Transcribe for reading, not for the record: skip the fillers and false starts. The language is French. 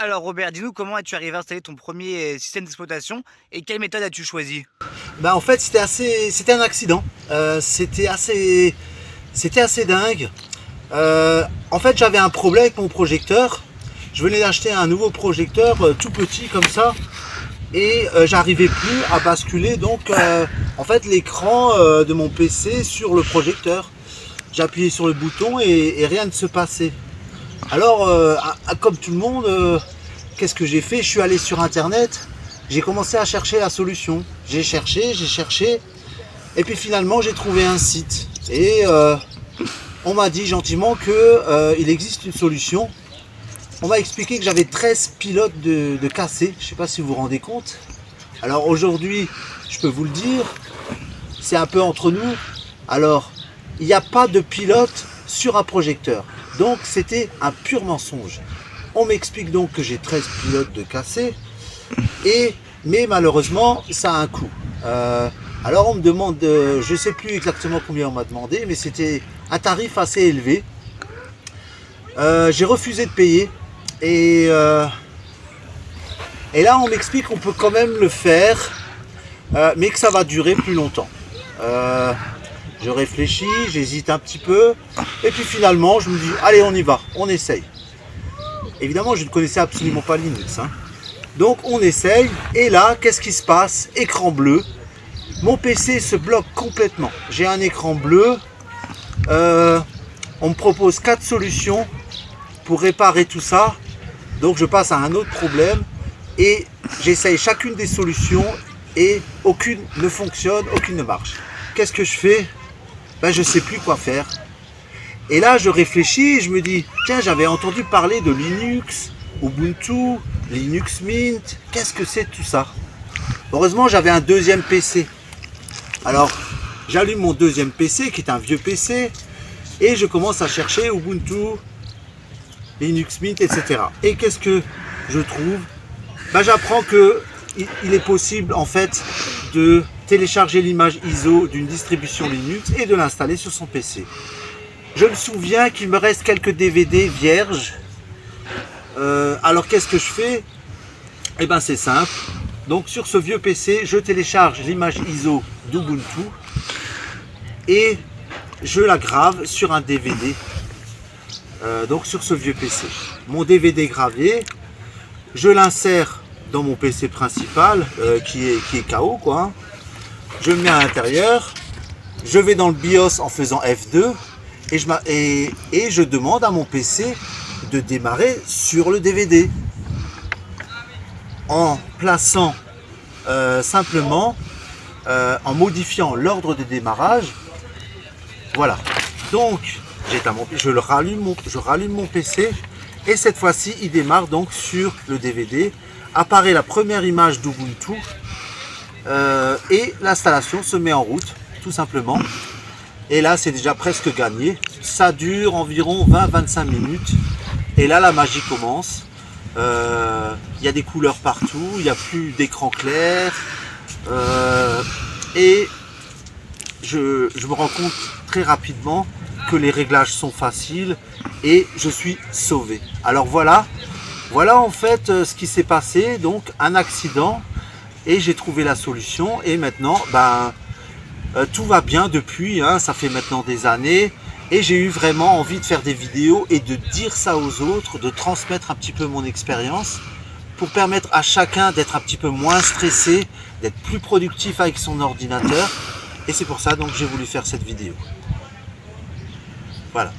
Alors Robert, dis-nous comment es-tu arrivé à installer ton premier système d'exploitation et quelle méthode as-tu choisi? En fait, c'était un accident. C'était assez dingue. En fait, j'avais un problème avec mon projecteur. Je venais d'acheter un nouveau projecteur tout petit comme ça, et j'arrivais plus à basculer donc en fait l'écran de mon PC sur le projecteur. J'appuyais sur le bouton et rien ne se passait. Alors, comme tout le monde, qu'est-ce que j'ai fait? Je suis allé sur internet, j'ai commencé à chercher la solution. J'ai cherché, et puis finalement j'ai trouvé un site. Et on m'a dit gentiment qu'il existe une solution. On m'a expliqué que j'avais 13 pilotes de cassés. Je ne sais pas si vous vous rendez compte. Alors aujourd'hui, je peux vous le dire, c'est un peu entre nous. Alors, il n'y a pas de pilote sur un projecteur. Donc c'était un pur mensonge. On m'explique donc que j'ai 13 pilotes de cassés, mais malheureusement ça a un coût. Alors on me demande, je ne sais plus exactement combien on m'a demandé, mais c'était un tarif assez élevé. J'ai refusé de payer, et là on m'explique qu'on peut quand même le faire, mais que ça va durer plus longtemps. Je réfléchis, j'hésite un petit peu, et puis finalement je me dis allez, on y va, on essaye. Évidemment je ne connaissais absolument pas Linux, hein. Donc on essaye, et là qu'est-ce qui se passe? Écran bleu, mon PC se bloque complètement. J'ai un écran bleu, on me propose 4 solutions pour réparer tout ça. Donc je passe à un autre problème, et j'essaye chacune des solutions, et aucune ne fonctionne, aucune ne marche. Qu'est-ce que je fais? Je ne sais plus quoi faire. Et là je réfléchis et je me dis, tiens, j'avais entendu parler de Linux, Ubuntu, Linux Mint, qu'est-ce que c'est tout ça? Heureusement j'avais un deuxième PC. Alors j'allume mon deuxième PC qui est un vieux PC, et je commence à chercher Ubuntu, Linux Mint, etc. Et qu'est-ce que je trouve? J'apprends que il est possible en fait de télécharger l'image ISO d'une distribution Linux et de l'installer sur son PC. Je me souviens qu'il me reste quelques DVD vierges. Alors qu'est-ce que je fais? C'est simple. Donc sur ce vieux PC, je télécharge l'image ISO d'Ubuntu et je la grave sur un DVD. Donc sur ce vieux PC. Mon DVD gravé, je l'insère dans mon PC principal qui est KO quoi. Je le mets à l'intérieur, je vais dans le BIOS en faisant F2, et je demande à mon PC de démarrer sur le DVD en plaçant simplement, en modifiant l'ordre de démarrage. Voilà. Donc je rallume mon PC, et cette fois-ci il démarre donc sur le DVD. Apparaît la première image d'Ubuntu, et l'installation se met en route tout simplement. Et là c'est déjà presque gagné. Ça dure environ 20-25 minutes, et là la magie commence. Il y a des couleurs partout, il n'y a plus d'écran clair, et je me rends compte très rapidement que les réglages sont faciles, et je suis sauvé. Alors voilà en fait ce qui s'est passé, donc un accident, et j'ai trouvé la solution, et maintenant tout va bien depuis, hein, ça fait maintenant des années, et j'ai eu vraiment envie de faire des vidéos et de dire ça aux autres, de transmettre un petit peu mon expérience pour permettre à chacun d'être un petit peu moins stressé, d'être plus productif avec son ordinateur, et c'est pour ça donc j'ai voulu faire cette vidéo. Voilà.